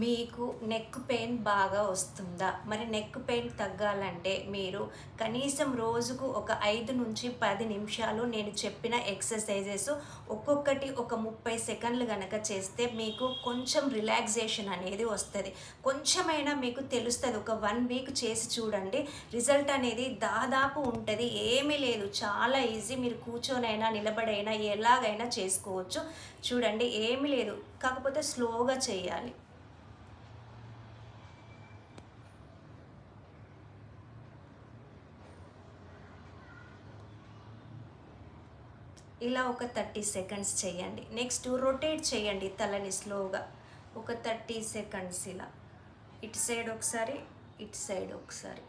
మీకు neck pain బాగా వస్తుందా? మరి నెక్ పెయిన్ తగ్గాలంటే మీరు కనీసం రోజుకు ఒక 5 నుంచి 10 నిమిషాలు నేను చెప్పిన ఎక్సర్సైజెస్ ఒక్కొక్కటి ఒక 30 సెకండ్లు గనక చేస్తే మీకు కొంచెం రిలాక్సేషన్ అనేది వస్తుంది. కొంచెమైనా మీకు తెలుస్తుంది. ఒక 1 వీక్ చేసి చూడండి. రిజల్ట్ అనేది దాదాపు ఉంటుంది. ఏమీ లేదు, చాలా ఈజీ. మీరు కూర్చొనైనా నిలబడైనా ఎలాగైనా చేసుకోవచ్చు. చూడండి, ఏమీ లేదు, కాకపోతే స్లోగా చేయాలి. ఇలా ఒక 30 సెకండ్స్ చేయండి. నెక్స్ట్ రొటేట్ చేయండి తలని స్లోగా. ఒక 30 సెకండ్స్ ఇలా ఇటు సైడ్ ఒకసారి, ఇటు సైడ్ ఒకసారి.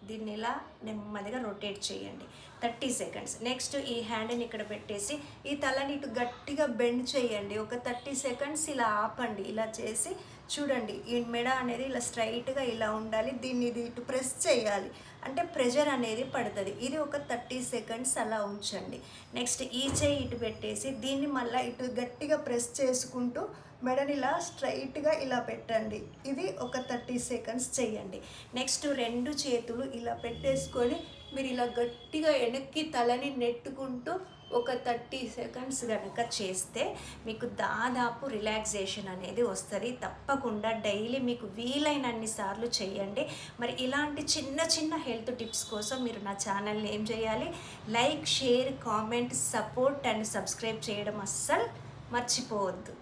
దీన్ని ఇలా నెమ్మదిగా రొటేట్ చేయండి 30 సెకండ్స్. నెక్స్ట్ ఈ హ్యాండ్ని ఇక్కడ పెట్టేసి ఈ తలని ఇటు గట్టిగా బెండ్ చేయండి. ఒక 30 సెకండ్స్ ఇలా ఆపండి. ఇలా చేసి చూడండి, ఈ మెడ అనేది ఇలా స్ట్రైట్గా ఇలా ఉండాలి. దీన్ని ఇది ఇటు ప్రెస్ చేయాలి, అంటే ప్రెషర్ అనేది పడుతుంది. ఇది ఒక 30 సెకండ్స్ అలా ఉంచండి. నెక్స్ట్ ఈ చేయి ఇటు పెట్టేసి దీన్ని మళ్ళీ ఇటు గట్టిగా ప్రెస్ చేసుకుంటూ మెడని ఇలా స్ట్రైట్గా ఇలా పెట్టండి. ఇది ఒక 30 సెకండ్స్ చేయండి. నెక్స్ట్ 2 చేతులు ఇలా పెట్టేసుకొని మీరు ఇలా గట్టిగా వెనక్కి తలని నెట్టుకుంటూ ఒక 30 సెకండ్స్ కనుక చేస్తే మీకు దాదాపు రిలాక్సేషన్ అనేది వస్తుంది. తప్పకుండా డైలీ మీకు వీలైనన్ని సార్లు చేయండి. మరి ఇలాంటి చిన్న చిన్న హెల్త్ టిప్స్ కోసం మీరు నా ఛానల్ని ఏం చేయాలి? Like, share, comment, support and subscribe చేయడం అస్సలు మర్చిపోవద్దు.